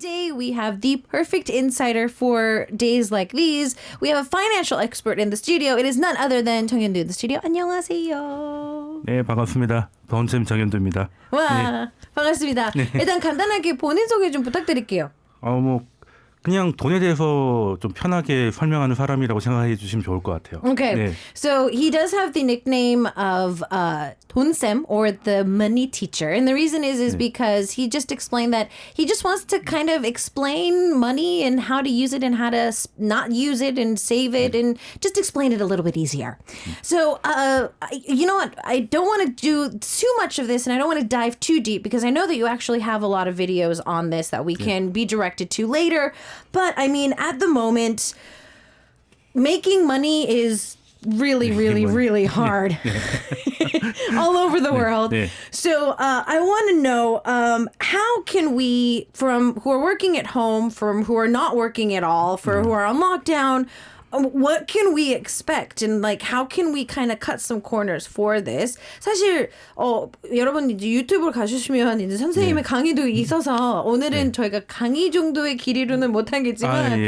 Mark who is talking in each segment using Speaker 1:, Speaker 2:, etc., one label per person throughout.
Speaker 1: today we have the perfect insider for days like these. We have a financial expert in the studio. It is none other than 정현두 in the studio. 안녕하세요.
Speaker 2: 네, 반갑습니다. 더운쌤 정현두입니다.
Speaker 1: 와, 반갑습니다. 일단 간단하게 본인 소개 좀 부탁드릴게요.
Speaker 2: 그냥 돈에 대해서 좀 편하게 설명하는 사람이라고 생각해 주시면 좋을 것 같아요.
Speaker 1: Okay,
Speaker 2: 네.
Speaker 1: so he does have the nickname of 돈쌤 or the money teacher, and the reason is because he just explained that he just wants to kind of explain money and how to use it and how to not use it and save it and just explain it a little bit easier. So, you know what? I don't want to do too much of this, and I don't want to dive too deep because I know that you actually have a lot of videos on this that we can be directed to later. But I mean, at the moment, making money is really hard all over the world. So I want to know how can we, from who are working at home, from who are not working at all, for who are on lockdown, what can we expect and like how can we kind of cut some corners for this? 사실 여러분 이제 유튜브를 가주시면 이제 선생님의 강의도 있어서 오늘은 저희가 강의 정도의 길이로는 못하겠지만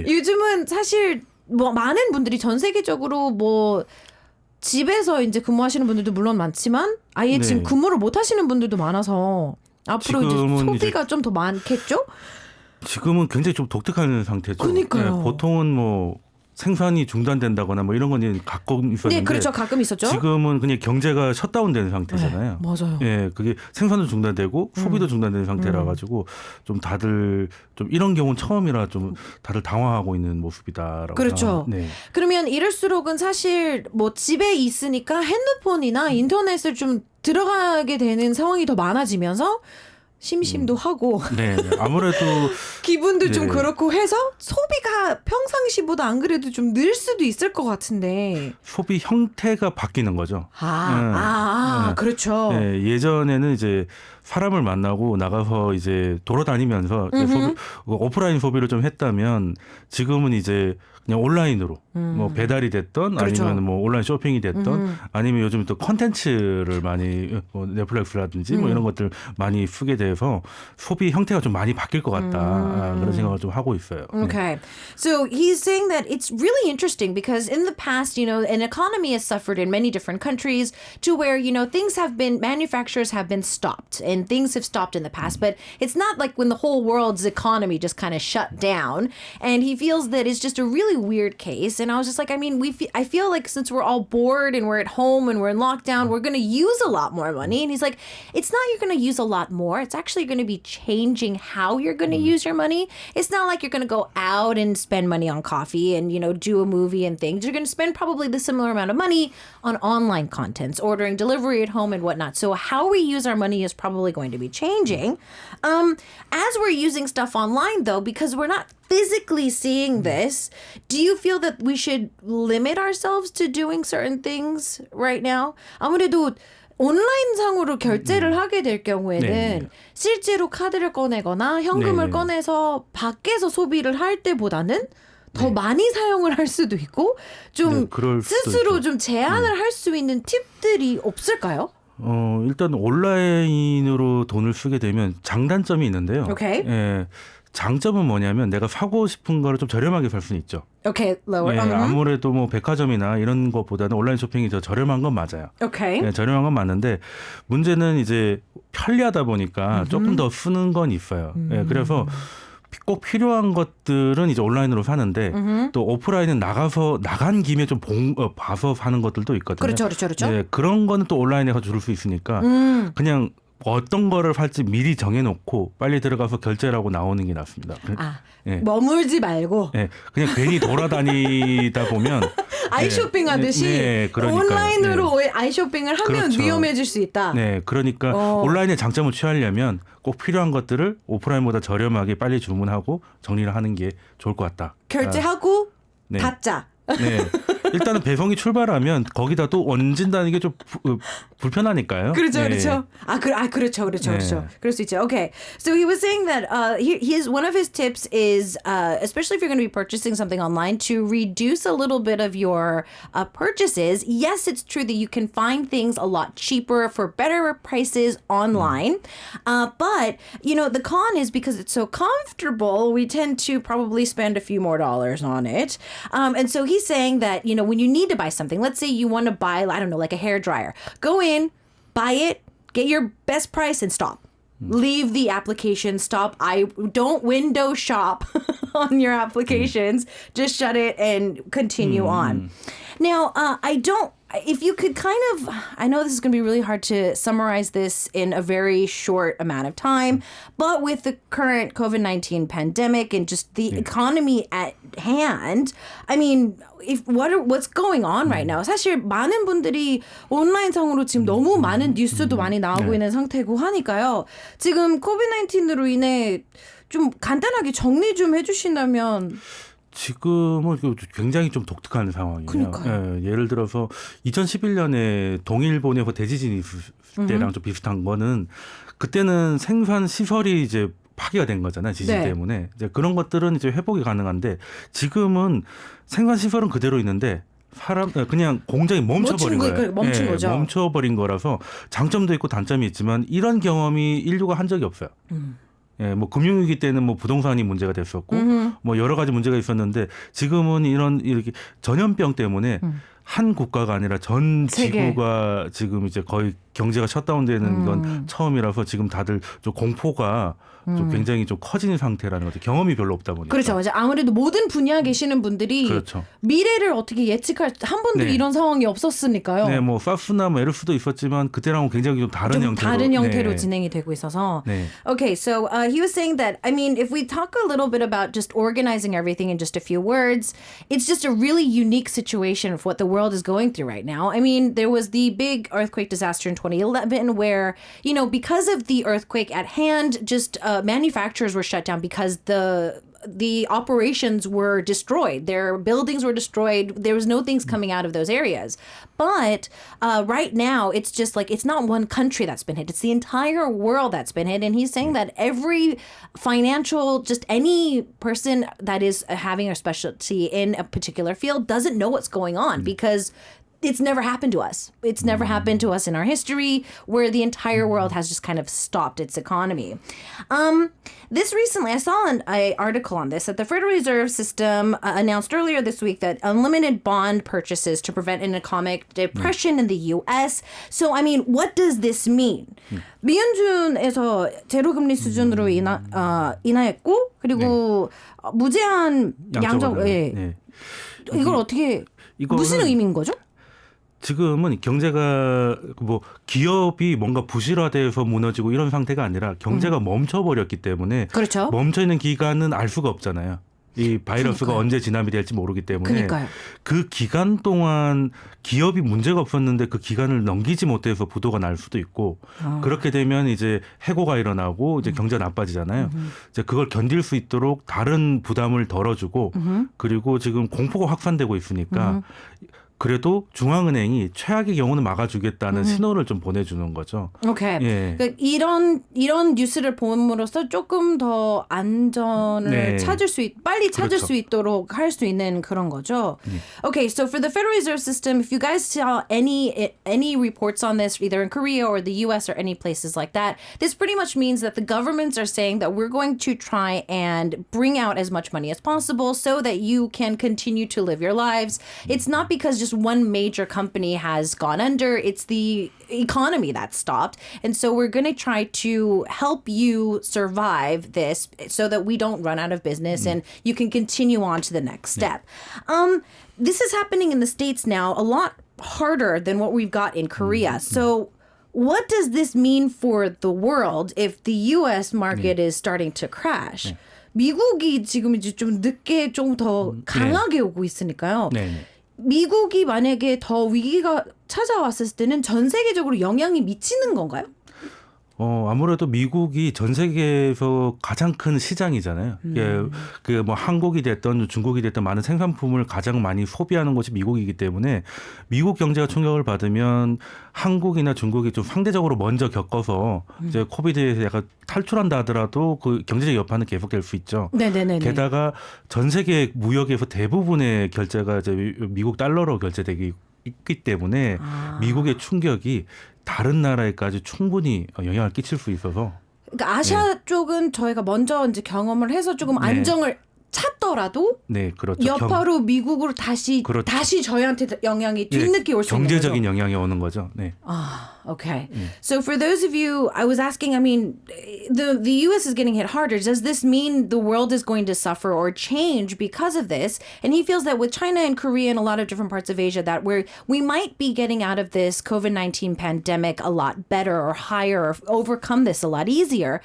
Speaker 1: 요즘은 사실 뭐 많은 분들이 전 세계적으로 뭐 집에서 이제 근무하시는 분들도 물론 많지만 아예 지금 근무를 못 하시는 분들도 많아서 앞으로 이제 소비가 좀 더 많겠죠?
Speaker 2: 지금은 굉장히 좀 독특한 상태죠.
Speaker 1: 그러니까요.
Speaker 2: 네, 보통은 뭐 생산이 중단된다거나 뭐 이런 건 가끔 있었는데
Speaker 1: 네, 그렇죠. 가끔 있었죠.
Speaker 2: 지금은 그냥 경제가 셧다운되는 상태잖아요.
Speaker 1: 네, 맞아요.
Speaker 2: 예, 그게 생산도 중단되고 소비도 중단되는 상태라 가지고 좀 다들 좀 이런 경우는 처음이라 좀 다들 당황하고 있는 모습이다라고.
Speaker 1: 그렇죠.
Speaker 2: 네.
Speaker 1: 그러면 이럴수록은 사실 뭐 집에 있으니까 핸드폰이나 인터넷을 좀 들어가게 되는 상황이 더 많아지면서 심심도 하고
Speaker 2: 네, 아무래도
Speaker 1: 기분도 좀 그렇고 해서 소비가 평상시보다 안 그래도 좀 늘 수도 있을 것 같은데
Speaker 2: 소비 형태가 바뀌는 거죠.
Speaker 1: 그렇죠.
Speaker 2: 네, 예전에는 이제 사람을 만나고 나가서 이제 돌아다니면서 오프라인 소비를 좀 했다면 지금은 이제 그냥 온라인으로 뭐 배달이 됐던
Speaker 1: 그렇죠.
Speaker 2: 아니면 뭐 온라인 쇼핑이 됐던 아니면 요즘 또 컨텐츠를 많이 뭐 넷플릭스라든지 뭐 이런 것들 많이 쓰게 돼서 소비 형태가 좀 많이 바뀔 것 같다 그런 생각을 좀 하고 있어요.
Speaker 1: Okay. So he's saying that it's really interesting because in the past, you know, an economy has suffered in many different countries to where, you know, manufacturers have been stopped and things have stopped in the past. But it's not like when the whole world's economy just kind of shut down. And he feels that it's just a really weird case. And I was just like, I mean, I feel like since we're all bored and we're at home and we're in lockdown, we're going to use a lot more money. And he's like, it's not you're going to use a lot more. It's actually going to be changing how you're going to use your money. It's not like you're going to go out and spend money on coffee and, you know, do a movie and things. You're going to spend probably the similar amount of money on online contents, ordering delivery at home and whatnot. So how we use our money is probably going to be changing. As we're using stuff online, though, because we're not physically seeing this, do you feel that we should limit ourselves to doing certain things right now? 아무래도 온라인상으로 결제를 하게 될 경우에는 실제로 카드를 꺼내거나 현금을 꺼내서 밖에서 소비를 할 때보다는 더 많이 사용을 할 수도 있고 좀 스스로 좀 제한을 할 수 있는 팁들이 없을까요?
Speaker 2: 일단 온라인으로 돈을 쓰게 되면 장단점이 있는데요. 예, 장점은 뭐냐면 내가 사고 싶은 거를 좀 저렴하게 살 수는 있죠.
Speaker 1: Okay, lower.
Speaker 2: 예, 아무래도 뭐 백화점이나 이런 것보다는 온라인 쇼핑이 더 저렴한 건 맞아요.
Speaker 1: Okay.
Speaker 2: 예, 저렴한 건 맞는데 문제는 이제 편리하다 보니까 조금 더 쓰는 건 있어요. 예, 그래서 꼭 필요한 것들은 이제 온라인으로 사는데 또 오프라인은 나간 김에 좀 봐서 사는 것들도 있거든요.
Speaker 1: 그렇죠.
Speaker 2: 예, 그런 거는 또 온라인에서 줄 수 있으니까 그냥 어떤 거를 살지 미리 정해놓고 빨리 들어가서 결제를 하고 나오는 게 낫습니다.
Speaker 1: 머물지 말고
Speaker 2: 그냥 괜히 돌아다니다 보면
Speaker 1: 아이쇼핑 하듯이 온라인으로 아이쇼핑을 하면 위험해질 수 있다.
Speaker 2: 네, 그러니까 온라인의 장점을 취하려면 꼭 필요한 것들을 오프라인보다 저렴하게 빨리 주문하고 정리를 하는 게 좋을 것 같다.
Speaker 1: 결제하고 받자.
Speaker 2: 네. 일단은 배송이 출발하면 거기다 또 얹는다는 게 좀 불편하니까요.
Speaker 1: 그렇죠,
Speaker 2: 예.
Speaker 1: 그렇죠. 그렇죠. 그럴 수 있죠. Okay, so he was saying that one of his tips is, especially if you're going to be purchasing something online, to reduce a little bit of your purchases. Yes, it's true that you can find things a lot cheaper for better prices online, but the con is because it's so comfortable, we tend to probably spend a few more dollars on it. And so he's saying that when you need to buy something, let's say you want to buy, I don't know, like a hair dryer, go in, buy it, get your best price, and stop. Leave the application. Stop. Don't window shop on your applications. Just shut it and continue on. Now, if you could I know this is going to be really hard to summarize this in a very short amount of time, but with the current COVID-19 pandemic and just the economy at hand, I mean, what's going on right now? 사실 많은 분들이 온라인상으로 지금 너무 많은 뉴스도 많이 나오고 있는 상태고 하니까요. 지금 COVID-19으로 인해 좀 간단하게 정리 좀 해주신다면.
Speaker 2: 지금은 굉장히 좀 독특한 상황이에요.
Speaker 1: 그러니까요.
Speaker 2: 예를 들어서 2011년에 동일본에서 대지진이 있을 때랑 좀 비슷한 거는 그때는 생산 시설이 이제 파괴가 된 거잖아요. 지진 때문에. 이제 그런 것들은 이제 회복이 가능한데 지금은 생산 시설은 그대로 있는데 그냥 공장이 멈춰버린 거예요.
Speaker 1: 멈춘 거죠.
Speaker 2: 멈춰버린 거라서 장점도 있고 단점이 있지만 이런 경험이 인류가 한 적이 없어요. 뭐 금융위기 때는 뭐 부동산이 문제가 됐었고 뭐 여러 가지 문제가 있었는데 지금은 이렇게 전염병 때문에 한 국가가 아니라 전 지구가 지금 이제 거의 경제가 셧다운되는 건 처음이라서 지금 다들 좀 공포가 좀 굉장히 좀 커진 상태라는 거죠. 경험이 별로 없다 보니까.
Speaker 1: 그렇죠. 맞아요. 아무래도 모든 분야에 계시는 분들이 미래를 어떻게 예측할 한 번도 이런 상황이 없었으니까요.
Speaker 2: 네, 뭐 사스나 뭐 에르스도 있었지만 그때랑은 굉장히 좀 다른 형태로
Speaker 1: 진행이 되고 있어서. Okay, so he was saying that, I mean, if we talk a little bit about just organizing everything in just a few words, it's just a really unique situation of what the world is going through right now. I mean, there was the big earthquake disaster in 2011 where, because of the earthquake at hand, just manufacturers were shut down because the operations were destroyed. Their buildings were destroyed. There was no things coming out of those areas. But right now, it's just like, it's not one country that's been hit. It's the entire world that's been hit. And he's saying that every just any person that is having a specialty in a particular field doesn't know what's going on because it's never happened to us. It's never happened to us in our history where the entire world has just kind of stopped its economy. This recently, I saw an article on this, that the Federal Reserve System announced earlier this week that unlimited bond purchases to prevent an economic depression in the U.S. So, I mean, what does this mean? 미연준에서 제로금리 수준으로 인하였고 그리고 무제한 양적 이걸 어떻게 무슨 의미인 거죠?
Speaker 2: 지금은 경제가 뭐 기업이 뭔가 부실화돼서 무너지고 이런 상태가 아니라 경제가 멈춰버렸기 때문에
Speaker 1: 그렇죠.
Speaker 2: 멈춰 있는 기간은 알 수가 없잖아요. 이 바이러스가 언제 진압이 될지 모르기 때문에 그 기간 동안 기업이 문제가 없었는데 그 기간을 넘기지 못해서 부도가 날 수도 있고 그렇게 되면 이제 해고가 일어나고 이제 경제가 나빠지잖아요. 이제 그걸 견딜 수 있도록 다른 부담을 덜어주고 그리고 지금 공포가 확산되고 있으니까 그래도 중앙은행이 최악의 경우는 막아주겠다는 신호를 좀 보내주는 거죠.
Speaker 1: 오케이. 그러니까 이런 뉴스를 봄으로써 조금 더 안전을 빨리 찾을 수 있도록 할 수 있는 그런 거죠. Okay, so for the Federal Reserve System, if you guys saw any reports on this, either in Korea or the U.S. or any places like that, this pretty much means that the governments are saying that we're going to try and bring out as much money as possible so that you can continue to live your lives. It's not because just one major company has gone under. It's the economy that's stopped. And so we're going to try to help you survive this so that we don't run out of business and you can continue on to the next step. This is happening in the States now a lot harder than what we've got in Korea. So what does this mean for the world if the U.S. market is starting to crash? 미국이 지금 이제 좀 늦게 좀 더 강하게 오고 있으니까요. 미국이 만약에 더 위기가 찾아왔을 때는 전 세계적으로 영향이 미치는 건가요?
Speaker 2: 아무래도 미국이 전 세계에서 가장 큰 시장이잖아요. 그 뭐 한국이 됐던 중국이 됐던 많은 생산품을 가장 많이 소비하는 곳이 미국이기 때문에 미국 경제가 충격을 받으면 한국이나 중국이 좀 상대적으로 먼저 겪어서 이제 코비드에서 약간 탈출한다 하더라도 그 경제적 여파는 계속될 수 있죠.
Speaker 1: 네네네.
Speaker 2: 게다가 전 세계 무역에서 대부분의 결제가 이제 미국 달러로 결제되기 있기 때문에 미국의 충격이 다른 나라에까지 충분히 영향을 끼칠 수 있어서.
Speaker 1: 그러니까 아시아 쪽은 저희가 먼저 이제 경험을 해서 조금 안정을 찾더라도
Speaker 2: 네, 그렇죠.
Speaker 1: 여파로 미국으로 다시 저희한테 영향이 뒤늦게 올 수 있는 거죠.
Speaker 2: 경제적인 영향이 오는 거죠. 네.
Speaker 1: Okay. So for those of you, I was asking, I mean, the U.S. is getting hit harder. Does this mean the world is going to suffer or change because of this? And he feels that with China and Korea and a lot of different parts of Asia, that we might be getting out of this COVID-19 pandemic a lot better or higher or overcome this a lot easier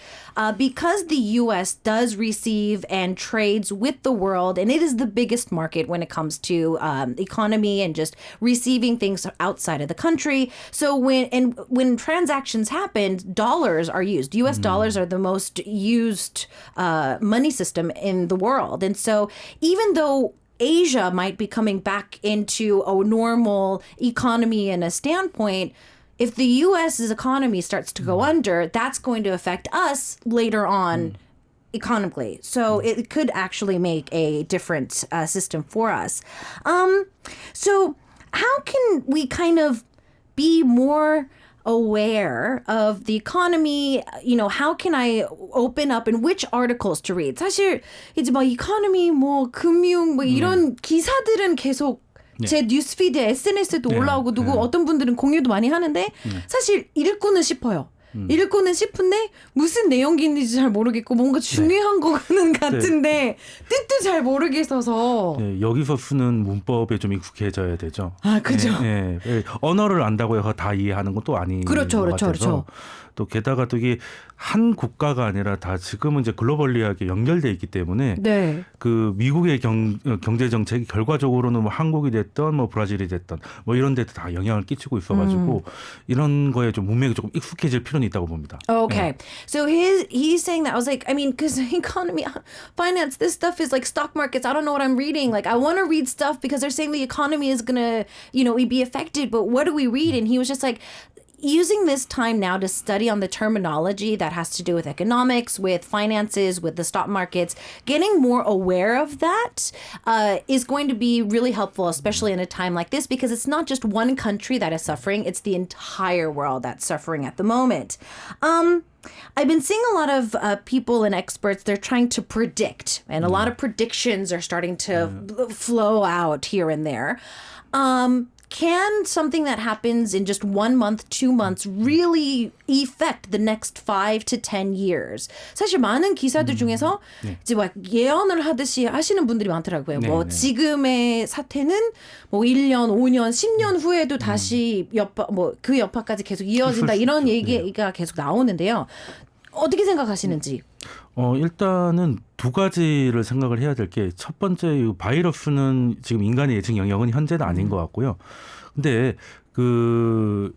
Speaker 1: because the U.S. does receive and trades with the world, and it is the biggest market when it comes to economy and just receiving things outside of the country. So when transactions happen, dollars are used. U.S. dollars are the most used money system in the world. And so even though Asia might be coming back into a normal economy and a standpoint, if the U.S.'s economy starts to go under, that's going to affect us later on economically. So it could actually make a different system for us. So how can we kind of be more aware of the economy? You know, how can I open up and which articles to read? 사실 이제 막 economy, 뭐 금융, 뭐 이런 기사들은 계속 제 뉴스피드에 SNS에도 올라오고 어떤 분들은 공유도 많이 하는데 사실 읽고는 싶어요. 읽고는 싶은데 무슨 내용인지 잘 모르겠고 뭔가 중요한 거는 같은데 뜻도 잘 모르겠어서
Speaker 2: 여기서 쓰는 문법에 좀 익숙해져야 되죠.
Speaker 1: 아, 그죠.
Speaker 2: 언어를 안다고 해서 다 이해하는 건 또 아닌
Speaker 1: 그렇죠,
Speaker 2: 것 같아서
Speaker 1: 그렇죠.
Speaker 2: 또 게다가 또 이게 한 국가가 아니라 다 지금은 이제 글로벌리하게 연결돼 있기 때문에 그 미국의 경제 정책이 결과적으로는 뭐 한국이 됐던 뭐 브라질이 됐던 뭐 이런 데도 다 영향을 끼치고 있어가지고 이런 거에 좀 문맥이 조금 익숙해질 필요는 있다고 봅니다.
Speaker 1: Okay. So he's saying that. I was like, I mean, because economy, finance, this stuff is like stock markets. I don't know what I'm reading. Like, I want to read stuff because they're saying the economy is going to, you know, be affected. But what do we read? And he was just like, using this time now to study on the terminology that has to do with economics, with finances, with the stock markets, getting more aware of that is going to be really helpful, especially in a time like this, because it's not just one country that is suffering, it's the entire world that's suffering at the moment. I've been seeing a lot of people and experts, they're trying to predict, and a lot of predictions are starting to flow out here and there. Can something that happens in just 1 month, 2 months really affect the next 5 to 10 years? 사실 많은 기사들 중에서 이제 막 예언을 하듯이 하시는 분들이 많더라고요. 뭐 지금의 사태는 뭐 1년, 5년, 10년 후에도 다시 여파, 뭐 그 여파까지 계속 이어진다 이런 얘기가 계속 나오는데요. 어떻게 생각하시는지?
Speaker 2: 일단은 두 가지를 생각을 해야 될 게 첫 번째 이 바이러스는 지금 인간의 예측 영역은 현재는 아닌 것 같고요. 근데 그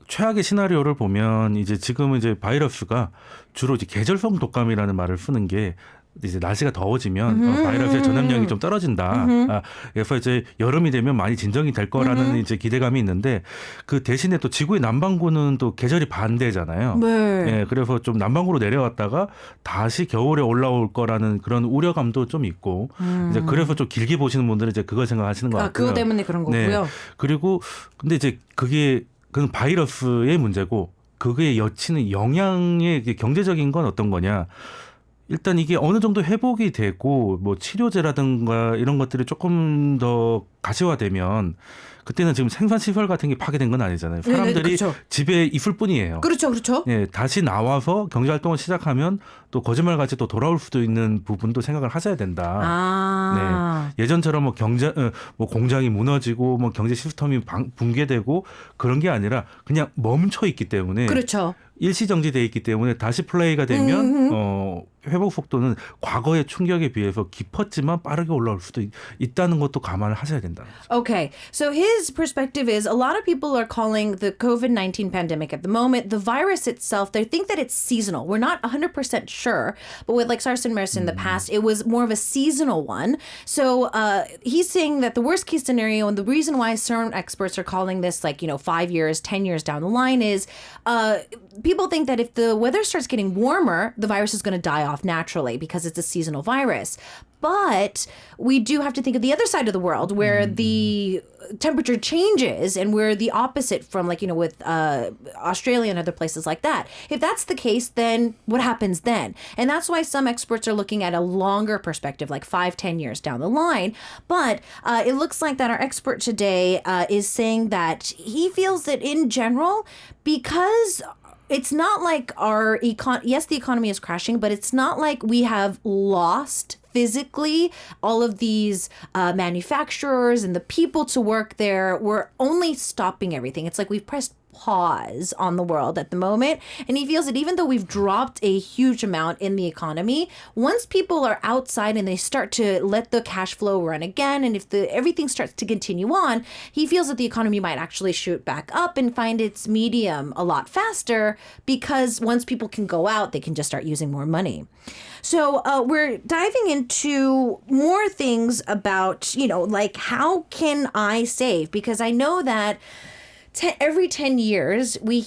Speaker 2: 최악의 시나리오를 보면 이제 지금은 이제 바이러스가 주로 이제 계절성 독감이라는 말을 쓰는 게 이제 날씨가 더워지면 바이러스의 전염력이 좀 떨어진다. 그래서 이제 여름이 되면 많이 진정이 될 거라는 이제 기대감이 있는데 그 대신에 또 지구의 남반구는 또 계절이 반대잖아요. 그래서 좀 남반구로 내려왔다가 다시 겨울에 올라올 거라는 그런 우려감도 좀 있고 이제 그래서 좀 길게 보시는 분들은 이제 그걸 생각하시는 것 같고요.
Speaker 1: 그거 때문에 그런 거고요.
Speaker 2: 그리고 근데 이제 그건 바이러스의 문제고 그게 여치는 영향의 경제적인 건 어떤 거냐? 일단 이게 어느 정도 회복이 되고 뭐 치료제라든가 이런 것들이 조금 더 가시화되면 그때는 지금 생산 시설 같은 게 파괴된 건 아니잖아요. 사람들이 그렇죠. 집에 있을 뿐이에요.
Speaker 1: 그렇죠, 그렇죠.
Speaker 2: 다시 나와서 경제 활동을 시작하면 또 거짓말같이 또 돌아올 수도 있는 부분도 생각을 하셔야 된다. 예전처럼 뭐 뭐 공장이 무너지고 뭐 경제 시스템이 붕괴되고 그런 게 아니라 그냥 멈춰 있기 때문에.
Speaker 1: 그렇죠.
Speaker 2: 일시정지돼 있기 때문에 다시 플레이가 되면 회복 속도는 과거의 충격에 비해서 깊었지만 빠르게 올라올 수도 있다는 것도 감안을 하셔야 된다는 거죠.
Speaker 1: Okay, so his perspective is a lot of people are calling the COVID-19 pandemic at the moment, the virus itself, they think that it's seasonal. We're not 100% sure, but with like SARS and MERS in the past, it was more of a seasonal one. So he's saying that the worst case scenario and the reason why certain experts are calling this like, 5 years, 10 years down the line is people think that if the weather starts getting warmer, the virus is going to die off naturally because it's a seasonal virus. But we do have to think of the other side of the world where the temperature changes and we're the opposite from like, with Australia and other places like that. If that's the case, then what happens then? And that's why some experts are looking at a longer perspective, like 5-10 years down the line. But it looks like that our expert today is saying that he feels that in general, because it's not like our yes, the economy is crashing, but it's not like we have lost physically all of these manufacturers and the people to work there. We're only stopping everything. It's like we've pressed pause on the world at the moment. And he feels that even though we've dropped a huge amount in the economy, once people are outside and they start to let the cash flow run again, and if everything starts to continue on, he feels that the economy might actually shoot back up and find its medium a lot faster because once people can go out, they can just start using more money. So we're diving into more things about, like how can I save? Because I know that every 10 years, we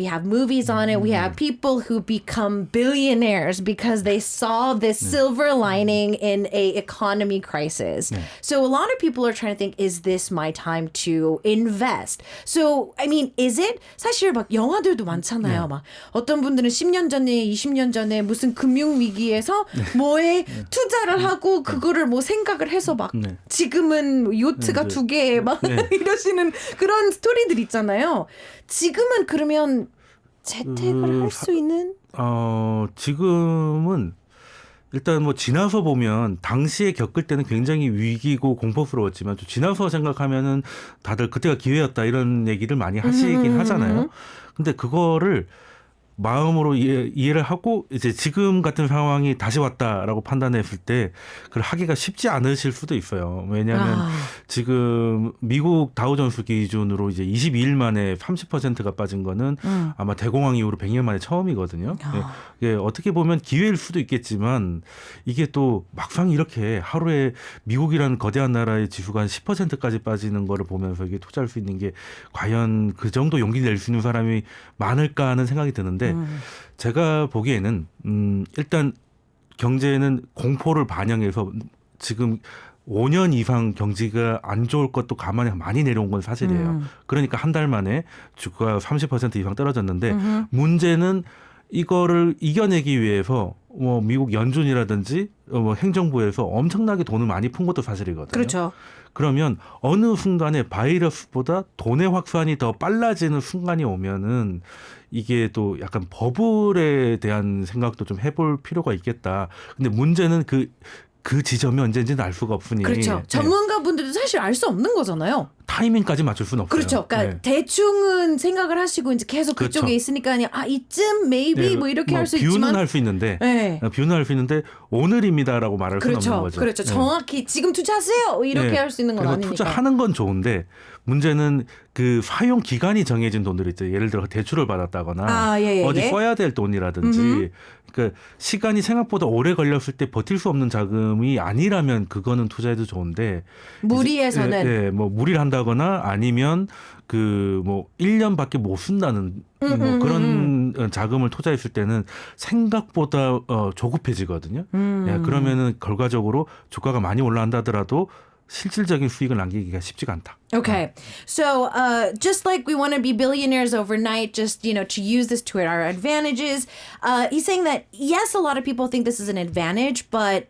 Speaker 1: have movies on it. We have people who become billionaires because they saw this silver lining in a economy crisis. So a lot of people are trying to think, is this my time to invest? So, I mean, is it? 사실 막 영화들도 많잖아요. 막 어떤 분들은 10년 전에, 20년 전에 무슨 금융위기에서 뭐에 투자를 하고 그거를 뭐 생각을 해서 막 지금은 요트가 2개 막 이러시는 그런 스토리들 있잖아요. 지금은 그러면 재테크를 할 수 있는?
Speaker 2: 지금은 일단 뭐 지나서 보면 당시에 겪을 때는 굉장히 위기고 공포스러웠지만 좀 지나서 생각하면은 다들 그때가 기회였다 이런 얘기를 많이 하시긴 하잖아요. 근데 그거를 마음으로 이해를 하고 이제 지금 같은 상황이 다시 왔다라고 판단했을 때 그걸 하기가 쉽지 않으실 수도 있어요. 왜냐하면 지금 미국 다우존스 기준으로 이제 22일 만에 30%가 빠진 거는 아마 대공황 이후로 100년 만에 처음이거든요. 이게 어떻게 보면 기회일 수도 있겠지만 이게 또 막상 이렇게 하루에 미국이라는 거대한 나라의 지수가 한 10%까지 빠지는 거를 보면서 이게 투자할 수 있는 게 과연 그 정도 용기 낼 수 있는 사람이 많을까 하는 생각이 드는데 제가 보기에는 일단 경제는 공포를 반영해서 지금 5년 이상 경기가 안 좋을 것도 감안해 많이 내려온 건 사실이에요. 그러니까 한 달 만에 주가가 30% 이상 떨어졌는데 문제는 이거를 이겨내기 위해서 뭐 미국 연준이라든지 뭐 행정부에서 엄청나게 돈을 많이 푼 것도 사실이거든요.
Speaker 1: 그렇죠.
Speaker 2: 그러면 어느 순간에 바이러스보다 돈의 확산이 더 빨라지는 순간이 오면은 이게 또 약간 버블에 대한 생각도 좀 해볼 필요가 있겠다. 근데 문제는 그 지점이 언제인지는 알 수가 없으니.
Speaker 1: 그렇죠. 전문가분들도 사실 알 수 없는 거잖아요.
Speaker 2: 타이밍까지 맞출 수는 없어요.
Speaker 1: 그렇죠. 그러니까 대충은 생각을 하시고 이제 계속 그쪽에 있으니까 그냥 이쯤 maybe 뭐 이렇게 할 수 있지만
Speaker 2: 뷰는 할 수 있는데 뷰는 할 수 있는데 오늘입니다라고 말할 수는 없는 거죠.
Speaker 1: 그렇죠. 정확히 지금 투자하세요 이렇게 할 수 있는 건 아니니까.
Speaker 2: 투자하는 건 좋은데 문제는 그 사용 기간이 정해진 돈들 있죠. 예를 들어 대출을 받았다거나 어디 써야 될 돈이라든지 그러니까 시간이 생각보다 오래 걸렸을 때 버틸 수 없는 자금이 아니라면 그거는 투자해도 좋은데
Speaker 1: 무리해서는
Speaker 2: 뭐 무리를 한다거나 아니면 그 뭐 1년밖에 못 쓴다는 뭐 그런 자금을 투자했을 때는 생각보다 조급해지거든요. 그러면은 결과적으로 주가가 많이 올라간다 하더라도 실질적인 수익을 남기기가 쉽지가 않다.
Speaker 1: Okay. So just like we want to be billionaires overnight, just, to use this to our advantages, he's saying that, yes, a lot of people think this is an advantage, but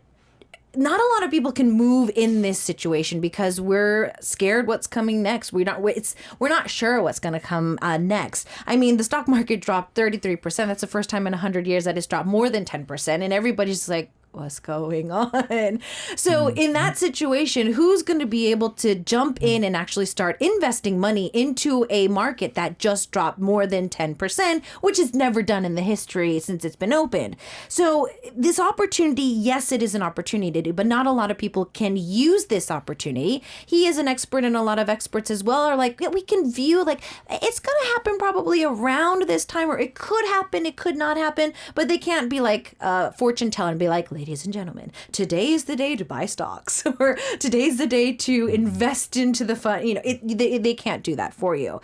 Speaker 1: not a lot of people can move in this situation because we're scared what's coming next. We're not sure what's going to come next. I mean, the stock market dropped 33%. That's the first time in 100 years that it's dropped more than 10%. And everybody's like, what's going on? So in that situation, who's going to be able to jump in and actually start investing money into a market that just dropped more than 10%, which is never done in the history since it's been opened. So this opportunity, yes, it is an opportunity, but not a lot of people can use this opportunity. He is an expert, and a lot of experts as well are like, we can view like it's going to happen probably around this time, or it could happen, it could not happen, but they can't be like fortune teller and be like, ladies and gentlemen, today is the day to buy stocks, or today's the day to invest into the fund. They can't do that for you.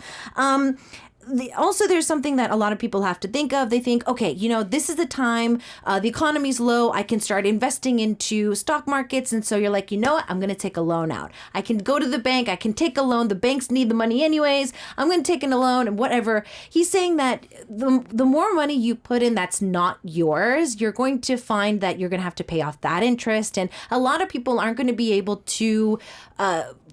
Speaker 1: Also, there's something that a lot of people have to think of. They think, okay, this is the time, the economy's low, I can start investing into stock markets. And so you're like, you know what? I'm going to take a loan out. I can go to the bank. I can take a loan. The banks need the money anyways. I'm going to take in a loan and whatever. He's saying that the more money you put in that's not yours, you're going to find that you're going to have to pay off that interest. And a lot of people aren't going to be able to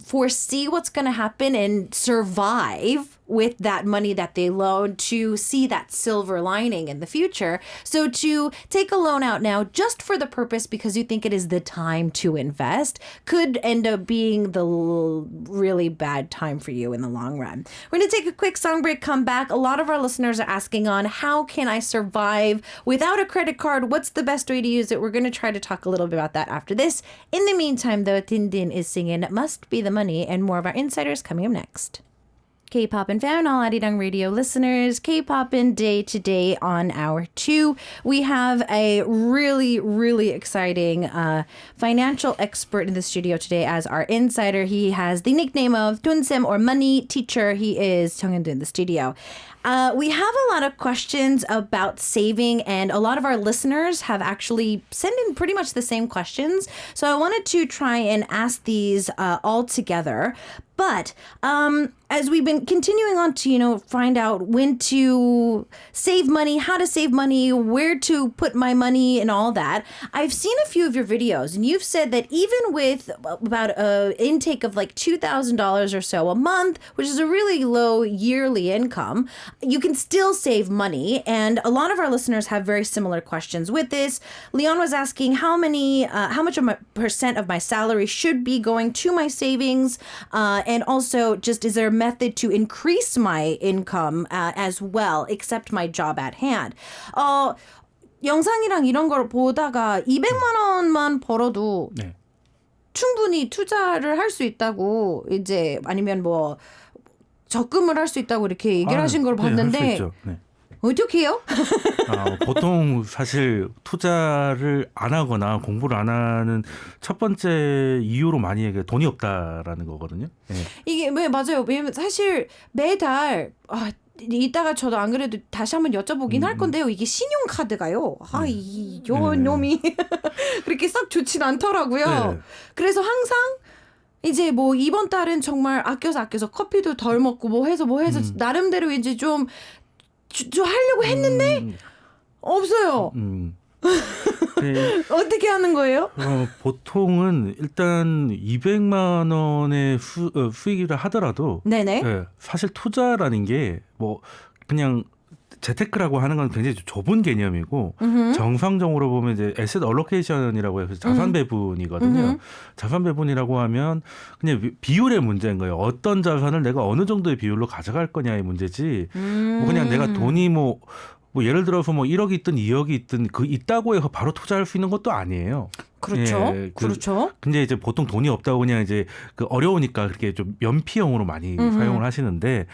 Speaker 1: foresee what's going to happen and survive with that money that they loan to see that silver lining in the future. So to take a loan out now just for the purpose because you think it is the time to invest could end up being the really bad time for you in the long run. We're going to take a quick song break, come back. A lot of our listeners are asking on how can I survive without a credit card? What's the best way to use it? We're going to try to talk a little bit about that after this. In the meantime, though, Din Din is singing Must Be the Money, and more of our insiders coming up next. K-pop and fan, all Arirang Radio listeners, K-pop in Day to Day on Hour 2. We have a really, really exciting financial expert in the studio today as our insider. He has the nickname of Tunsem, or Money Teacher. He is Jeonghyun in the studio. We have a lot of questions about saving, and a lot of our listeners have actually sent in pretty much the same questions. So I wanted to try and ask these all together. But as we've been continuing on to, find out when to save money, how to save money, where to put my money and all that, I've seen a few of your videos, and you've said that even with about an intake of like $2,000 or so a month, which is a really low yearly income, you can still save money. And a lot of our listeners have very similar questions with this. Leon was asking how much of my percent of my salary should be going to my savings, and also just is there a method to increase my income as well, except my job at hand. 영상이랑 이런 걸 보다가 200만 원만 벌어도
Speaker 2: 네.
Speaker 1: 충분히 투자를 할 수 있다고, 이제 아니면 뭐 적금을 할 수 있다고 이렇게 얘기를 하신 걸 봤는데,
Speaker 2: 네, 할 수 있죠. 네.
Speaker 1: 어떻게 해요?
Speaker 2: 보통 사실 투자를 안 하거나 공부를 안 하는 첫 번째 이유로 많이 얘기해 돈이 없다라는 거거든요. 네. 이게
Speaker 1: 맞아요. 왜냐면 사실 매달 이따가 저도 안 그래도 다시 한번 여쭤보긴 할 건데요. 이게 신용카드가요. 이 놈이 그렇게 썩 좋진 않더라고요. 네. 그래서 항상 이제 뭐 이번 달은 정말 아껴서 커피도 덜 먹고 뭐 해서 나름대로 이제 좀 하려고 했는데 없어요. 네. 어떻게 하는 거예요?
Speaker 2: 보통은 일단 200만 원의 수익이라 하더라도 네네. 네, 사실 투자라는 게 뭐 그냥 재테크라고 하는 건 굉장히 좁은 개념이고 정상적으로 보면 이제 에셋 얼로케이션이라고 해서 자산 배분이거든요. 자산 배분이라고 하면 그냥 비율의 문제인 거예요. 어떤 자산을 내가 어느 정도의 비율로 가져갈 거냐의 문제지. 뭐 그냥 내가 돈이 뭐 예를 들어서 뭐 1억이 있든 2억이 있든 있다고 해서 바로 투자할 수 있는 것도 아니에요.
Speaker 1: 그렇죠. 예, 그렇죠.
Speaker 2: 근데 이제 보통 돈이 없다고 그냥 이제 어려우니까 그렇게 좀 면피용으로 많이 사용을 하시는데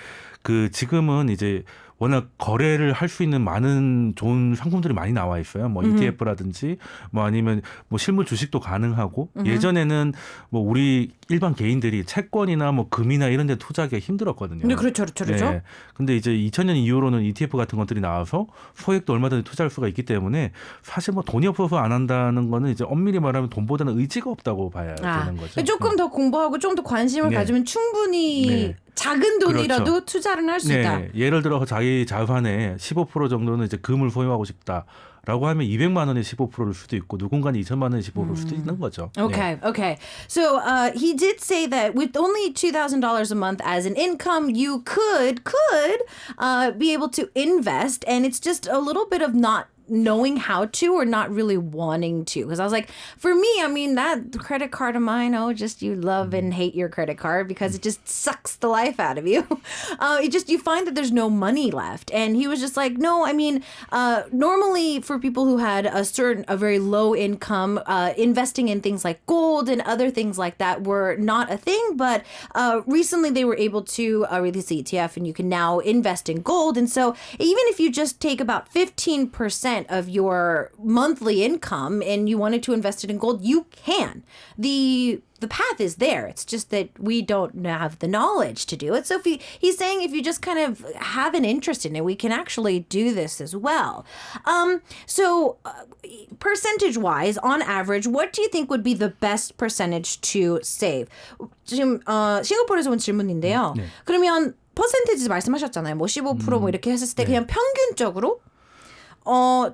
Speaker 2: 지금은 이제 워낙 거래를 할 수 있는 많은 좋은 상품들이 많이 나와 있어요. 뭐 ETF라든지 뭐 아니면 뭐 실물 주식도 가능하고 예전에는 뭐 우리 일반 개인들이 채권이나 뭐 금이나 이런 데 투자하기가 힘들었거든요.
Speaker 1: 네, 그렇죠. 네.
Speaker 2: 근데 이제 2000년 이후로는 ETF 같은 것들이 나와서 소액도 얼마든지 투자할 수가 있기 때문에 사실 뭐 돈이 없어서 안 한다는 거는 이제 엄밀히 말하면 돈보다는 의지가 없다고 봐야 되는 거죠.
Speaker 1: 조금 더 공부하고 좀 더 관심을 가지면 충분히 작은 돈이라도 그렇죠. 투자를 할 수 있다.
Speaker 2: 예를 들어 자기 자산의 15% 정도는 이제 금을 소유하고 싶다라고 하면 200만 원의 15%를 수도 있고 누군가는 2천만 원의 15%를 수도 있는 거죠.
Speaker 1: Okay. So he did say that with only $2,000 a month as an income, you could be able to invest, and it's just a little bit of not knowing how to or not really wanting to. Because I was like, for me, I mean, that credit card of mine, just you love and hate your credit card because it just sucks the life out of you. You find that there's no money left. And he was just like, no, I mean, normally for people who had a very low income, investing in things like gold and other things like that were not a thing. But recently they were able to release the ETF and you can now invest in gold. And so even if you just take about 15% of your monthly income and you wanted to invest it in gold, you can. The path is there. It's just that we don't have the knowledge to do it. So he's saying if you just kind of have an interest in it, we can actually do this as well. Percentage-wise, on average, what do you think would be the best percentage to save? 지금 싱가포르에서 온 질문인데요.
Speaker 2: 네.
Speaker 1: 그러면 퍼센티지 말씀하셨잖아요. 뭐 15% 뭐 이렇게 했을 때 그냥 평균적으로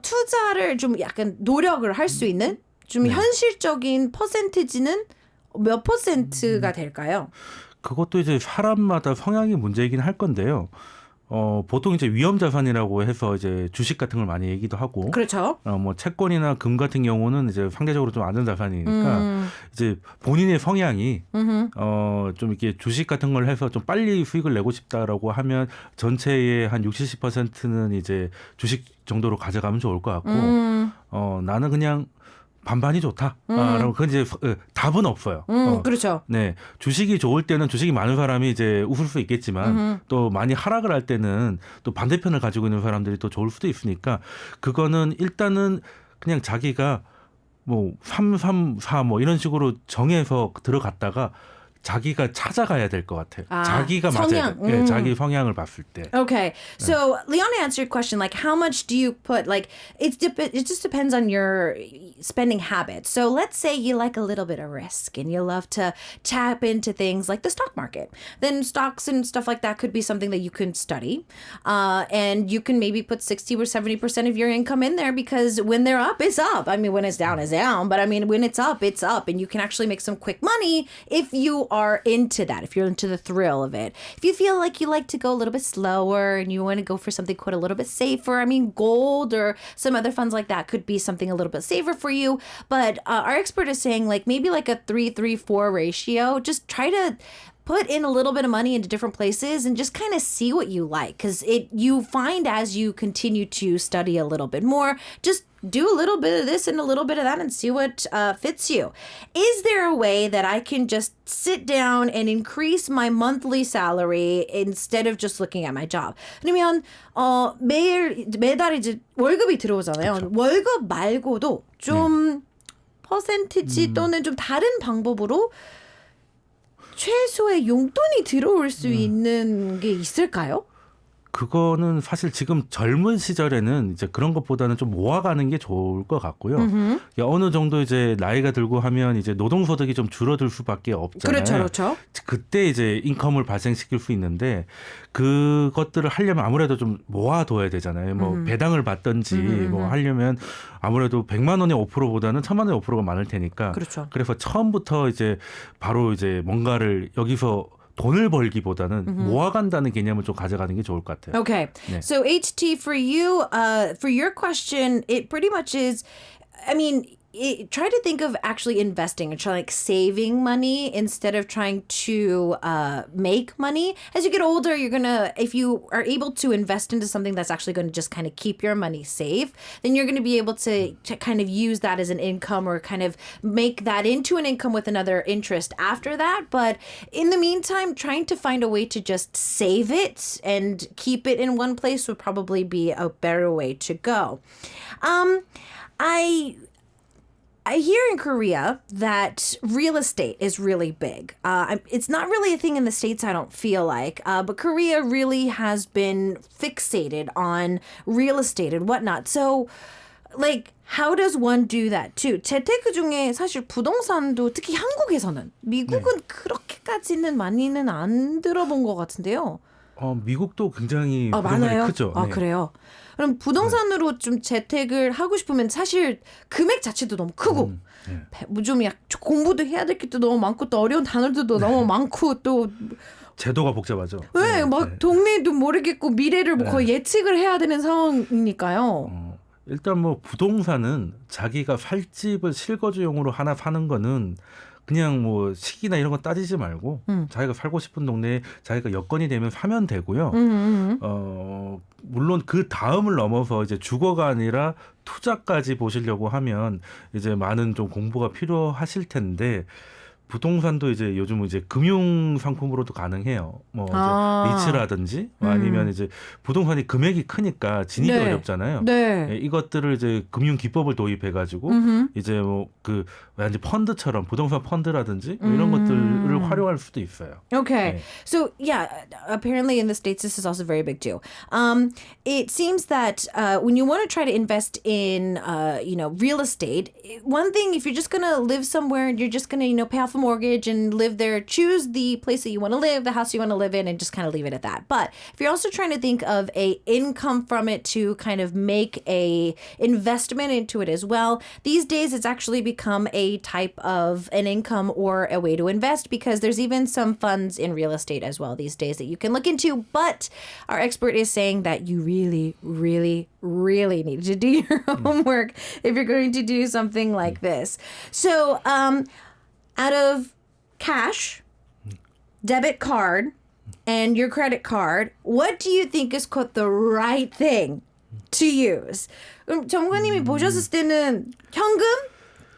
Speaker 1: 투자를 좀 약간 노력을 할 수 있는 좀 현실적인 퍼센티지는 몇 퍼센트가 될까요?
Speaker 2: 그것도 이제 사람마다 성향이 문제이긴 할 건데요. 보통 이제 위험 자산이라고 해서 이제 주식 같은 걸 많이 얘기도 하고,
Speaker 1: 그렇죠.
Speaker 2: 뭐 채권이나 금 같은 경우는 이제 상대적으로 좀 안전 자산이니까 이제 본인의 성향이 좀 이렇게 주식 같은 걸 해서 좀 빨리 수익을 내고 싶다라고 하면 전체의 한 60, 70%는 이제 주식 정도로 가져가면 좋을 것 같고, 나는 그냥 반반이 좋다. 라고 그건 이제 답은 없어요.
Speaker 1: 그렇죠.
Speaker 2: 네, 주식이 좋을 때는 주식이 많은 사람이 이제 웃을 수 있겠지만 또 많이 하락을 할 때는 또 반대편을 가지고 있는 사람들이 또 좋을 수도 있으니까 그거는 일단은 그냥 자기가 뭐 3, 3, 4 뭐 이런 식으로 정해서 들어갔다가 자기가 찾아가야 될 것 같아요. 자기가 맞아야 돼. 네, 자기 성향을 봤을 때.
Speaker 1: Okay. So Leon answered your question like how much do you put like it just depends on your spending habits. So let's say you like a little bit of risk and you love to tap into things like the stock market. Then stocks and stuff like that could be something that you can study. And you can maybe put 60 or 70% of your income in there because when they're up, it's up. I mean, when it's down, it's down. But I mean, when it's up. And you can actually make some quick money if you are into that, if you're into the thrill of it. If you feel like you like to go a little bit slower and you want to go for something quite a little bit safer, I mean, gold or some other funds like that could be something a little bit safer for you. But our expert is saying like maybe like a 3-3-4 ratio. Just try to put in a little bit of money into different places and just kind of see what you like. Because you find as you continue to study a little bit more, just do a little bit of this and a little bit of that and see what fits you. Is there a way that I can just sit down and increase my monthly salary instead of just looking at my job? 그러면 매달 이제 월급이 들어오잖아요.
Speaker 2: 그렇죠.
Speaker 1: 월급 말고도 좀 퍼센티지 또는 좀 다른 방법으로 최소의 용돈이 들어올 수 있는 게 있을까요?
Speaker 2: 그거는 사실 지금 젊은 시절에는 이제 그런 것보다는 좀 모아가는 게 좋을 것 같고요. 어느 정도 이제 나이가 들고 하면 이제 노동소득이 좀 줄어들 수밖에 없잖아요.
Speaker 1: 그렇죠.
Speaker 2: 그때 이제 인컴을 발생시킬 수 있는데 그것들을 하려면 아무래도 좀 모아둬야 되잖아요. 뭐 배당을 받든지 뭐 하려면 아무래도 100만 원의 5%보다는 1000만 원의 5%가 많을 테니까.
Speaker 1: 그렇죠.
Speaker 2: 그래서 처음부터 이제 바로 이제 뭔가를 여기서 돈을 벌기보다는 모아간다는 개념을 좀 가져가는 게 좋을 것 같아요.
Speaker 1: Okay.
Speaker 2: 네.
Speaker 1: So HT, for you, for your question, it pretty much is, I mean, try to think of actually investing and try like saving money instead of trying to make money. As you get older, if you are able to invest into something that's actually going to just kind of keep your money safe, then you're going to be able to kind of use that as an income or kind of make that into an income with another interest after that. But in the meantime, trying to find a way to just save it and keep it in one place would probably be a better way to go. I hear in Korea that real estate is really big. It's not really a thing in the States, I don't feel like. But Korea really has been fixated on real estate and whatnot. So, like, how does one do that too? 재테크 중에 사실 부동산도 특히 한국에서는 미국은 그렇게까지는 많이는 안 들어본 것 같은데요.
Speaker 2: 미국도 굉장히 부동산이
Speaker 1: 많아요?
Speaker 2: 크죠.
Speaker 1: 아,
Speaker 2: 네.
Speaker 1: 그래요? 그럼 부동산으로 좀 재테크를 하고 싶으면 사실 금액 자체도 너무 크고 좀 공부도 해야 될 게 또 너무 많고 또 어려운 단어들도 너무 많고 또
Speaker 2: 제도가 복잡하죠.
Speaker 1: 막 동네도 모르겠고 미래를 거의 예측을 해야 되는 상황이니까요.
Speaker 2: 일단 뭐 부동산은 자기가 살 집을 실거주용으로 하나 파는 거는 그냥 뭐 시기나 이런 거 따지지 말고 자기가 살고 싶은 동네에 자기가 여건이 되면 사면 되고요. 물론 그 다음을 넘어서 이제 주거가 아니라 투자까지 보시려고 하면 이제 많은 좀 공부가 필요하실 텐데 부동산도 이제 요즘은 이제 금융 상품으로도 가능해요. 뭐 이제 리츠라든지 아니면 이제 부동산이 금액이 크니까 진입이
Speaker 1: 네.
Speaker 2: 어렵잖아요.
Speaker 1: 네.
Speaker 2: 예, 이것들을 이제 금융 기법을 도입해가지고 이제 뭐 그 완전 펀드처럼 부동산 펀드라든지 뭐 이런 것들을 활용할 수도 있어요.
Speaker 1: Okay.
Speaker 2: 네.
Speaker 1: So, yeah, apparently in the States, this is also very big too. It seems that when you want to try to invest in, real estate, one thing, if you're just going to live somewhere and you're just going to, pay off a mortgage and live there, choose the place that you want to live, the house you want to live in, and just kind of leave it at that. But if you're also trying to think of a income from it to kind of make a investment into it as well, these days it's actually become a type of an income or a way to invest because there's even some funds in real estate as well these days that you can look into. But our expert is saying that you really, really, really need to do your homework if you're going to do something like this. So, out of cash, debit card, and your credit card, what do you think is called the right thing to use? 정관님이 보셨을 때는 현금,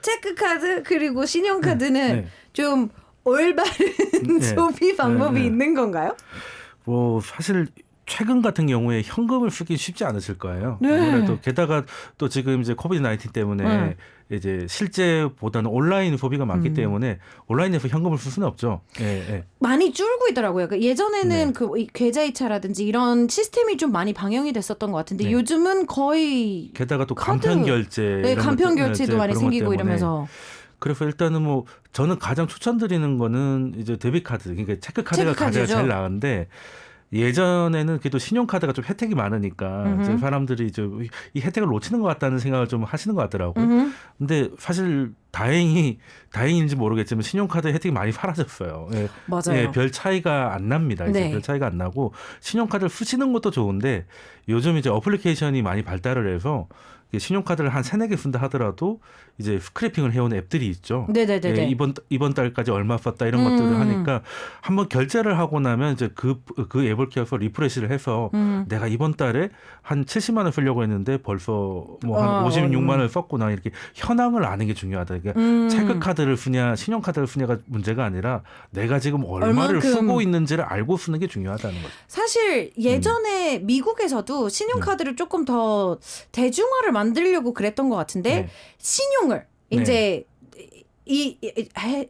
Speaker 1: 체크카드 그리고 신용카드는
Speaker 2: 네.
Speaker 1: 좀 올바른 소비 방법이 있는 건가요?
Speaker 2: 뭐 사실 최근 같은 경우에 현금을 쓰기 쉽지 않으실 거예요.
Speaker 1: 네.
Speaker 2: 아무래도 게다가 또 지금 이제 코비드 19 때문에 이제 실제보다는 온라인 소비가 많기 때문에 온라인에서 현금을 쓸 수는 없죠. 예.
Speaker 1: 많이 줄고 있더라고요. 그러니까 예전에는 그 계좌이체라든지 이런 시스템이 좀 많이 방영이 됐었던 것 같은데 요즘은 거의
Speaker 2: 게다가 또
Speaker 1: 카드,
Speaker 2: 간편 결제,
Speaker 1: 네,
Speaker 2: 이런
Speaker 1: 간편
Speaker 2: 것,
Speaker 1: 결제도 많이
Speaker 2: 그런 것
Speaker 1: 생기고
Speaker 2: 때문에.
Speaker 1: 이러면서.
Speaker 2: 그래서 일단은 뭐 저는 가장 추천드리는 거는 이제 데뷔 카드, 그러니까 체크 카드가 가장
Speaker 1: 체크카드죠.
Speaker 2: 제일 나은데. 예전에는 그래도 신용카드가 좀 혜택이 많으니까 이제 사람들이 이제 이 혜택을 놓치는 것 같다는 생각을 좀 하시는 것 같더라고요. 근데 사실 다행인지 모르겠지만 신용카드 혜택이 많이 사라졌어요. 예.
Speaker 1: 맞아요.
Speaker 2: 예, 별 차이가 안 납니다. 이제
Speaker 1: 네.
Speaker 2: 별 차이가 안 나고 신용카드를 쓰시는 것도 좋은데 요즘 이제 어플리케이션이 많이 발달을 해서 신용카드를 한 3-4개 쓴다 하더라도 이제 스크래핑을 해온 앱들이 있죠.
Speaker 1: 네네네네.
Speaker 2: 예, 이번 달까지 얼마 썼다 이런 것들을 하니까 한번 결제를 하고 나면 이제 그 앱을 켜서 리프레시를 해서 내가 이번 달에 한 70만 원 쓰려고 했는데 벌써 뭐 한 56만 원을 썼구나 이렇게 현황을 아는 게 중요하다. 그러니까 체크카드를 쓰냐 신용카드를 쓰냐가 문제가 아니라 내가 지금 얼마를
Speaker 1: 얼만큼.
Speaker 2: 쓰고 있는지를 알고 쓰는 게 중요하다는 거죠.
Speaker 1: 사실 예전에 미국에서도 신용카드를 조금 더 대중화를 만들려고 그랬던 것 같은데
Speaker 2: 네.
Speaker 1: 신용을 이제 이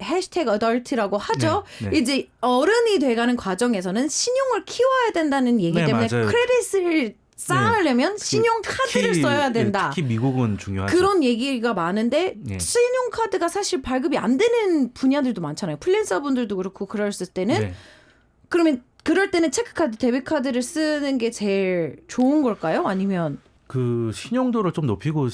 Speaker 1: 해시태그 어덜트라고 하죠.
Speaker 2: 네.
Speaker 1: 이제 어른이 돼가는 과정에서는 신용을 키워야 된다는 얘기
Speaker 2: 네,
Speaker 1: 때문에
Speaker 2: 맞아요.
Speaker 1: 크레딧을 쌓으려면 신용카드를 써야 된다.
Speaker 2: 특히 미국은 중요하죠.
Speaker 1: 그런 얘기가 많은데
Speaker 2: 네.
Speaker 1: 신용카드가 사실 발급이 안 되는 분야들도 많잖아요. 프리랜서분들도 그렇고 그랬을 때는
Speaker 2: 네.
Speaker 1: 그러면 그럴 때는 체크카드, 데비카드를 쓰는 게 제일 좋은 걸까요? 아니면
Speaker 2: 그 신용도를 좀 높이고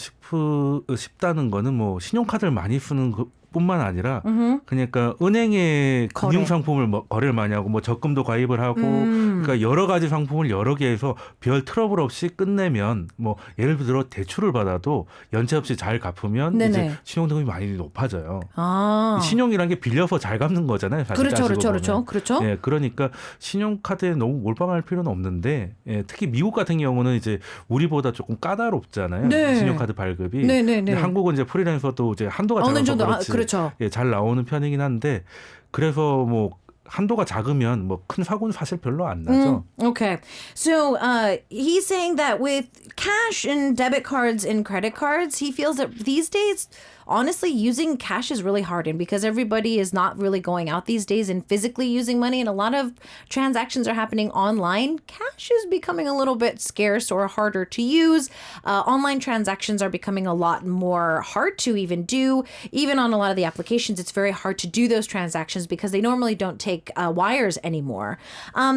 Speaker 2: 싶다는 거는 뭐 신용카드를 많이 쓰는 뿐만 아니라 그러니까 은행에
Speaker 1: 거래.
Speaker 2: 금융 상품을 거래를 많이 하고 뭐 적금도 가입을 하고 그러니까 여러 가지 상품을 여러 개 해서 별 트러블 없이 끝내면 뭐 예를 들어 대출을 받아도 연체 없이 잘 갚으면
Speaker 1: 네네.
Speaker 2: 이제 신용등급이 많이 높아져요.
Speaker 1: 아
Speaker 2: 신용이란 게 빌려서 잘 갚는 거잖아요. 사실
Speaker 1: 그렇죠,
Speaker 2: 따지고
Speaker 1: 그렇죠,
Speaker 2: 보면.
Speaker 1: 그렇죠, 그렇죠.
Speaker 2: 예, 그러니까 신용카드에 너무 몰빵할 필요는 없는데 예, 특히 미국 같은 경우는 이제 우리보다 조금 까다롭잖아요.
Speaker 1: 네.
Speaker 2: 신용카드 발급이.
Speaker 1: 네, 네,
Speaker 2: 근데
Speaker 1: 네.
Speaker 2: 한국은 이제 프리랜서도 이제 한도가
Speaker 1: 어느
Speaker 2: 작아서
Speaker 1: 정도
Speaker 2: 그렇지.
Speaker 1: 그렇죠.
Speaker 2: 예, 잘 나오는 편이긴 한데 그래서 뭐 한도가 작으면 뭐 큰 사고는 사실 별로 안 나죠.
Speaker 1: Okay. So he's saying that with cash and debit cards and credit cards, he feels that these days, honestly, using cash is really hard. And because everybody is not really going out these days and physically using money, and a lot of transactions are happening online, cash is becoming a little bit scarce or harder to use. Online transactions are becoming a lot more hard to even do. Even on a lot of the applications, it's very hard to do those transactions because they normally don't take take wires anymore.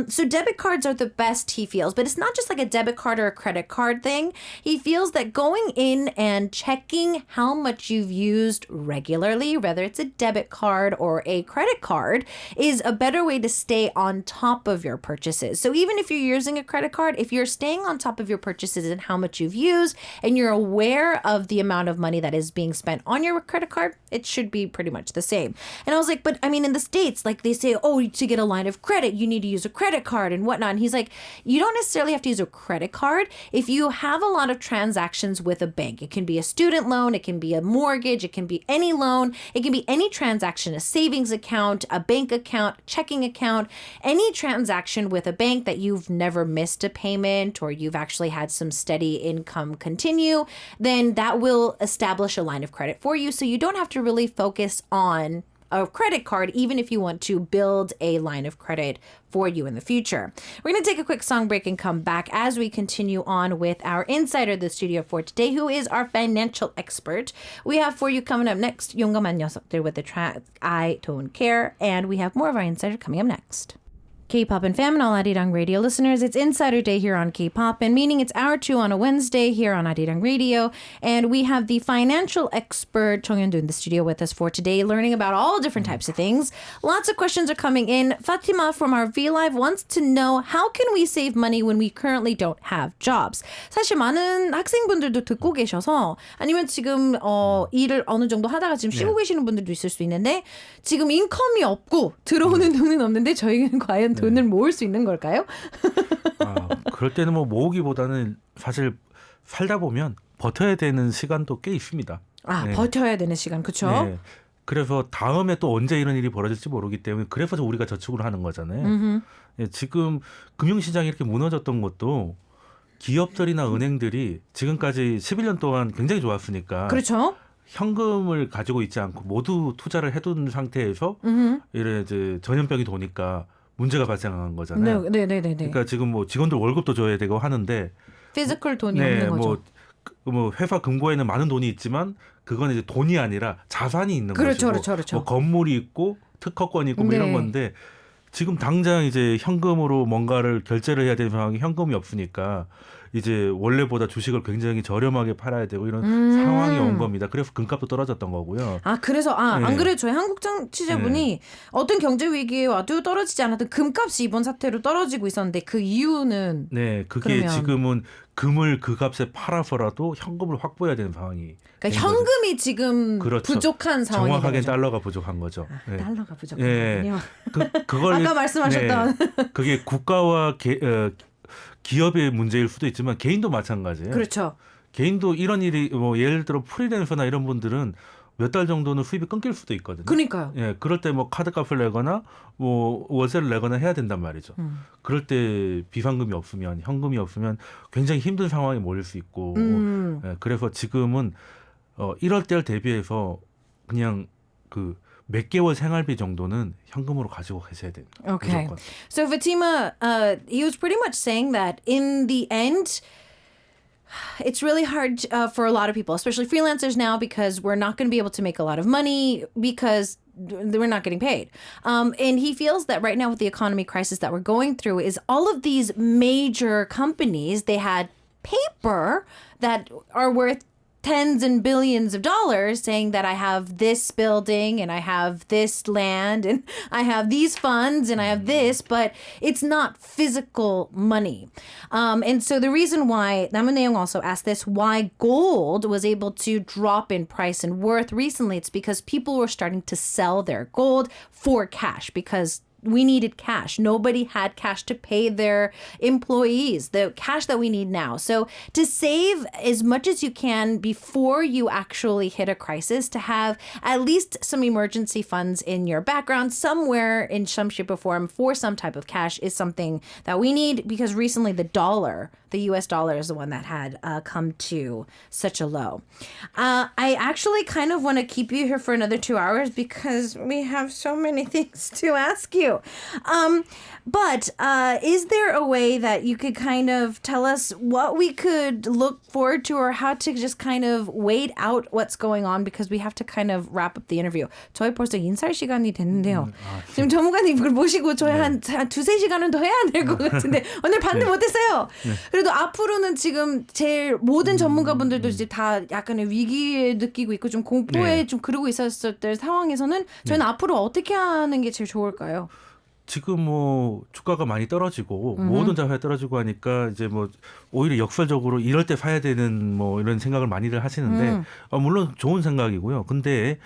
Speaker 1: So debit cards are the best, he feels, but it's not just like a debit card or a credit card thing. He feels that going in and checking how much you've used regularly, whether it's a debit card or a credit card, is a better way to stay on top of your purchases. So even if you're using a credit card, if you're staying on top of your purchases and how much you've used, and you're aware of the amount of money that is being spent on your credit card, it should be pretty much the same. And I was like, but I mean, in the States, like they say, oh, to get a line of credit, you need to use a credit card and whatnot. And he's like, you don't necessarily have to use a credit card if you have a lot of transactions with a bank. It can be a student loan, it can be a mortgage, it can be any loan, it can be any transaction, a savings account, a bank account, checking account, any transaction with a bank that you've never missed a payment or you've actually had some steady income continue, then that will establish a line of credit for you. So you don't have to really focus on a credit card, even if you want to build a line of credit for you in the future. We're going to take a quick song break and come back as we continue on with our insider of the studio for today, who is our financial expert. We have for you coming up next, 용감한 녀석들 with the track I Don't Care, and we have more of our insider coming up next. K-pop and Fam and all Arirang Radio listeners, it's Insider Day here on K-pop, and meaning it's hour 2 on a Wednesday here on Arirang Radio, and we have the financial expert Chung Hyun-do in the studio with us for today, learning about all different types of things. Lots of questions are coming in. Fatima from our V-Live wants to know, how can we save money when we currently don't have jobs? 사실 많은 학생분들도 듣고 계셔서, 아니면 지금 일을 어느 정도 하다가 지금 쉬고 계시는 분들도 있을 수 있는데, 지금 인컴이 없고 들어오는 돈은 없는데 저희는 과연 돈을 모을 수 있는 걸까요?
Speaker 2: 그럴 때는 뭐 모으기보다는 사실 살다 보면 버텨야 되는 시간도 꽤 있습니다. 네.
Speaker 1: 버텨야 되는 시간, 그렇죠?
Speaker 2: 네. 그래서 다음에 또 언제 이런 일이 벌어질지 모르기 때문에 그래서 우리가 저축을 하는 거잖아요. 네, 지금 금융시장이 이렇게 무너졌던 것도 기업들이나 은행들이 지금까지 11년 동안 굉장히 좋았으니까
Speaker 1: 그렇죠.
Speaker 2: 현금을 가지고 있지 않고 모두 투자를 해둔 상태에서 이래 이제 전염병이 도니까 문제가 발생한 거잖아요.
Speaker 1: 네.
Speaker 2: 그러니까 지금 뭐 직원들 월급도 줘야 되고 하는데
Speaker 1: 피지컬 돈이 없는 거죠.
Speaker 2: 뭐 회사 금고에는 많은 돈이 있지만 그건 이제 돈이 아니라 자산이 있는
Speaker 1: 그렇죠,
Speaker 2: 것이고
Speaker 1: 그렇죠.
Speaker 2: 뭐 건물이 있고 특허권이 있고 뭐 이런 건데 지금 당장 이제 현금으로 뭔가를 결제를 해야 되는 상황이 현금이 없으니까 이제 원래보다 주식을 굉장히 저렴하게 팔아야 되고 이런 상황이 온 겁니다. 그래서 금값도 떨어졌던 거고요.
Speaker 1: 그래서 안 그래도 저희 한국장 취재분이 어떤 경제 위기에 와도 떨어지지 않았던 금값이 이번 사태로 떨어지고 있었는데 그 이유는
Speaker 2: 그게
Speaker 1: 그러면...
Speaker 2: 지금은 금을 그 값에 팔아서라도 현금을 확보해야 되는 상황이.
Speaker 1: 그러니까 현금이 지금
Speaker 2: 그렇죠.
Speaker 1: 부족한 상황이
Speaker 2: 정확하게
Speaker 1: 거죠.
Speaker 2: 달러가 부족한 거죠.
Speaker 1: 달러가 부족한군요.
Speaker 2: 그걸
Speaker 1: 아까 말씀하셨던
Speaker 2: 그게 국가와 기업의 문제일 수도 있지만 개인도 마찬가지예요.
Speaker 1: 그렇죠.
Speaker 2: 개인도 이런 일이 뭐 예를 들어 프리랜서나 이런 분들은 몇 달 정도는 수입이 끊길 수도 있거든요.
Speaker 1: 그러니까요.
Speaker 2: 그럴 때 뭐 카드값을 내거나 뭐 월세를 내거나 해야 된단 말이죠. 그럴 때 비상금이 없으면 현금이 없으면 굉장히 힘든 상황에 몰릴 수 있고 그래서 지금은 이럴 때를 대비해서 그냥 그 몇 개월 생활비 정도는 현금으로 가지고 계셔야 돼요.
Speaker 1: Okay.
Speaker 2: 무조건.
Speaker 1: So Fatima, he was pretty much saying that in the end, it's really hard for a lot of people, especially freelancers now, because we're not going to be able to make a lot of money because we're not getting paid. And he feels that right now with the economy crisis that we're going through is all of these major companies, they had paper that are worth tens and billions of dollars saying that I have this building and I have this land and I have these funds and I have this, but it's not physical money. And so the reason why, Namun Naeong also asked this, why gold was able to drop in price and worth recently, it's because people were starting to sell their gold for cash because we needed cash. Nobody had cash to pay their employees, the cash that we need now. So to save as much as you can before you actually hit a crisis, to have at least some emergency funds in your background somewhere in some shape or form for some type of cash is something that we need, because recently the US dollar is the one that had come to such a low. I actually kind of want to keep you here for another 2 hours because we have so many things to ask you. too. But is there a way that you could kind of tell us what we could look forward to or how to just kind of wait out what's going on because we have to kind of wrap up the interview. 저희 벌써 인사할 시간이 됐는데요. 지금 전문가님 이걸 모시고 저희 한 두세 시간은 더 해야 될 것 같은데 오늘 반대 못했어요. 그래도 앞으로는 지금 제일 모든 전문가분들도 이제 다 약간의 위기에 느끼고 있고 좀 공포에 좀 그러고 있었을 때 상황에서는 저희는 앞으로 어떻게 하는 게 제일 좋을까요?
Speaker 2: 지금 뭐 주가가 많이 떨어지고 모든 자회가 떨어지고 하니까 이제 뭐 오히려 역설적으로 이럴 때 사야 되는 뭐 이런 생각을 많이들 하시는데 물론 좋은 생각이고요. 근데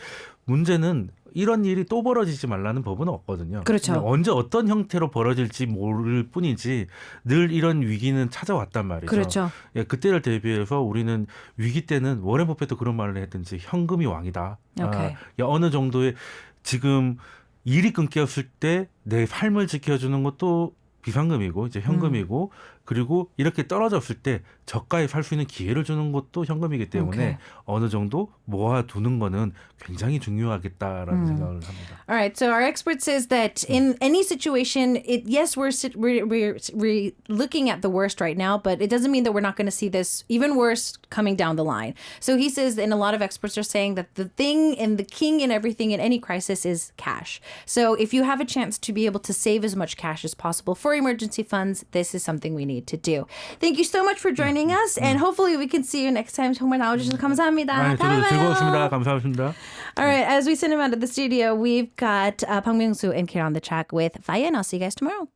Speaker 2: 문제는 이런 일이 또 벌어지지 말라는 법은 없거든요.
Speaker 1: 그렇죠.
Speaker 2: 언제 어떤 형태로 벌어질지 모를 뿐이지 늘 이런 위기는 찾아왔단 말이죠.
Speaker 1: 그렇죠.
Speaker 2: 예, 그때를 대비해서 우리는 위기 때는 워렌 버핏도 그런 말을 했든지 현금이 왕이다.
Speaker 1: 오케이.
Speaker 2: 어느 정도의 지금 일이 끊겼을 때 내 삶을 지켜주는 것도 비상금이고 이제 현금이고 그리고 이렇게 떨어졌을 때 저가에 살 수 있는 기회를 주는 것도 현금이기 때문에
Speaker 1: Okay.
Speaker 2: 어느 정도 모아두는 거는 굉장히 중요하겠다라는 생각을 합니다.
Speaker 1: All right. So our expert says that in any situation, yes, we're looking at the worst right now, but it doesn't mean that we're not going to see this even worse coming down the line. So he says, and a lot of experts are saying that the thing and the king and everything in any crisis is cash. So if you have a chance to be able to save as much cash as possible for emergency funds, this is something we need to do. Thank you so much for joining us, and hopefully we can see you next time. 정말 나와주셔서 감사합니다.
Speaker 2: 저도 즐거웠습니다. 감사합니다.
Speaker 1: All right, as we send him out of the studio, we've got Pang Myung-soo and Kira on the track with Faya, and I'll see you guys tomorrow.